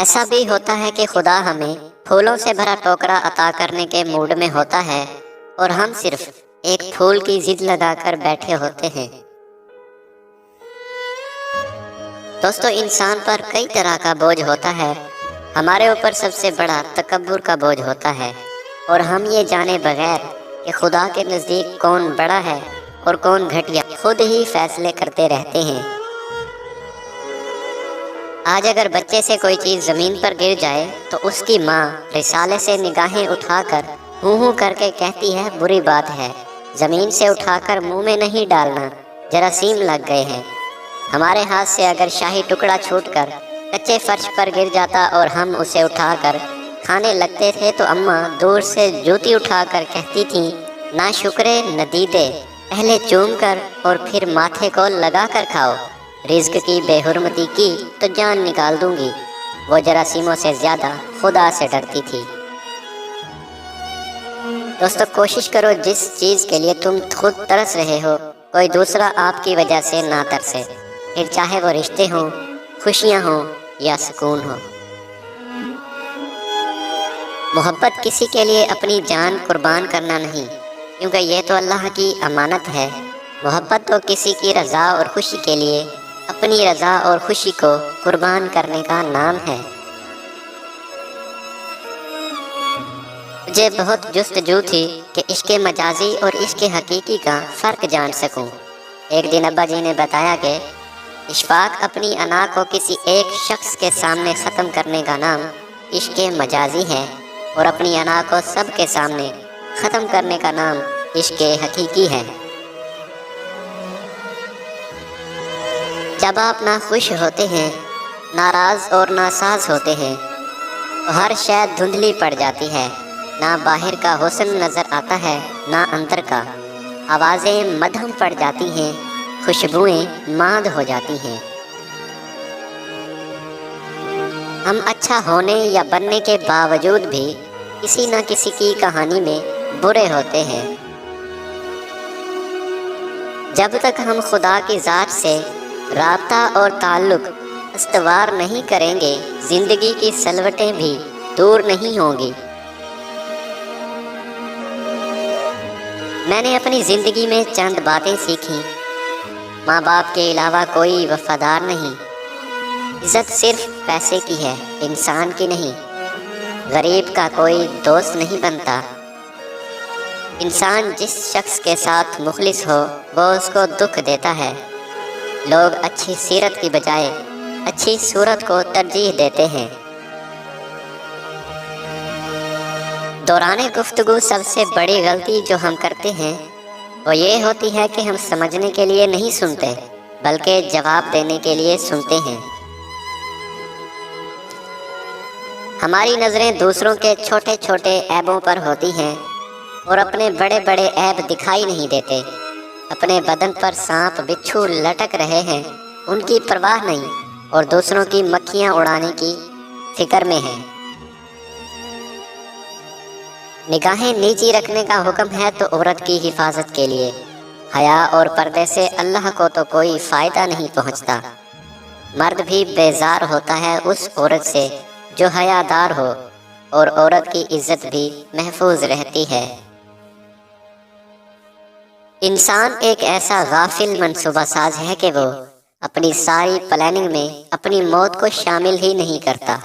ایسا بھی ہوتا ہے کہ خدا ہمیں پھولوں سے بھرا ٹوکرا عطا کرنے کے موڈ میں ہوتا ہے اور ہم صرف ایک پھول کی ضد لگا کر بیٹھے ہوتے ہیں۔ دوستو، انسان پر کئی طرح کا بوجھ ہوتا ہے۔ ہمارے اوپر سب سے بڑا تکبر کا بوجھ ہوتا ہے، اور ہم یہ جانے بغیر کہ خدا کے نزدیک کون بڑا ہے اور کون گھٹیا، خود ہی فیصلے کرتے رہتے ہیں۔ آج اگر بچے سے کوئی چیز زمین پر گر جائے تو اس کی ماں رسالے سے نگاہیں اٹھا کر ہوں کر کے کہتی ہے بری بات ہے، زمین سے اٹھا کر منہ میں نہیں ڈالنا، جراثیم لگ گئے ہیں۔ ہمارے ہاتھ سے اگر شاہی ٹکڑا چھوٹ کر کچے فرش پر گر جاتا اور ہم اسے اٹھا کر کھانے لگتے تھے تو اماں دور سے جوتی اٹھا کر کہتی تھیں، نہ شکرے ندیدے، پہلے چوم کر اور پھر ماتھے کو لگا کر کھاؤ، رزق کی بے حرمتی کی تو جان نکال دوں گی۔ وہ جراثیموں سے زیادہ خدا سے ڈرتی تھی۔ دوستو، کوشش کرو جس چیز کے لیے تم خود ترس رہے ہو کوئی دوسرا آپ کی وجہ سے نہ ترسے، پھر چاہے وہ رشتے ہوں، خوشیاں ہوں یا سکون ہو۔ محبت کسی کے لیے اپنی جان قربان کرنا نہیں، کیونکہ یہ تو اللہ کی امانت ہے۔ محبت تو کسی کی رضا اور خوشی کے لیے اپنی رضا اور خوشی کو قربان کرنے کا نام ہے۔ مجھے بہت جستجو تھی کہ عشق مجازی اور عشق حقیقی کا فرق جان سکوں۔ ایک دن ابا جی نے بتایا کہ اشفاق اپنی انا کو کسی ایک شخص کے سامنے ختم کرنے کا نام عشق مجازی ہے، اور اپنی انا کو سب کے سامنے ختم کرنے کا نام عشق حقیقی ہے۔ جب آپ نہ خوش ہوتے ہیں، ناراض اور ناساز ہوتے ہیں تو ہر شے دھندلی پڑ جاتی ہے، نہ باہر کا حسن نظر آتا ہے نہ اندر کا، آوازیں مدھم پڑ جاتی ہیں، خوشبوئیں ماند ہو جاتی ہیں۔ ہم اچھا ہونے یا بننے کے باوجود بھی کسی نہ کسی کی کہانی میں برے ہوتے ہیں۔ جب تک ہم خدا کی ذات سے رابطہ اور تعلق استوار نہیں کریں گے، زندگی کی سلوٹیں بھی دور نہیں ہوں گی۔ میں نے اپنی زندگی میں چند باتیں سیکھیں۔ ماں باپ کے علاوہ کوئی وفادار نہیں، عزت صرف پیسے کی ہے، انسان کی نہیں، غریب کا کوئی دوست نہیں بنتا۔ انسان جس شخص کے ساتھ مخلص ہو وہ اس کو دکھ دیتا ہے۔ لوگ اچھی سیرت کی بجائے اچھی صورت کو ترجیح دیتے ہیں۔ دوران گفتگو سب سے بڑی غلطی جو ہم کرتے ہیں وہ یہ ہوتی ہے کہ ہم سمجھنے کے لیے نہیں سنتے بلکہ جواب دینے کے لیے سنتے ہیں۔ ہماری نظریں دوسروں کے چھوٹے چھوٹے عیبوں پر ہوتی ہیں اور اپنے بڑے بڑے عیب دکھائی نہیں دیتے۔ اپنے بدن پر سانپ بچھو لٹک رہے ہیں، ان کی پرواہ نہیں، اور دوسروں کی مکھیاں اڑانے کی فکر میں ہیں۔ نگاہیں نیچی رکھنے کا حکم ہے تو عورت کی حفاظت کے لیے۔ حیا اور پردے سے اللہ کو تو کوئی فائدہ نہیں پہنچتا۔ مرد بھی بیزار ہوتا ہے اس عورت سے جو حیادار ہو، اور عورت کی عزت بھی محفوظ رہتی ہے۔ انسان ایک ایسا غافل منصوبہ ساز ہے کہ وہ اپنی ساری پلاننگ میں اپنی موت کو شامل ہی نہیں کرتا۔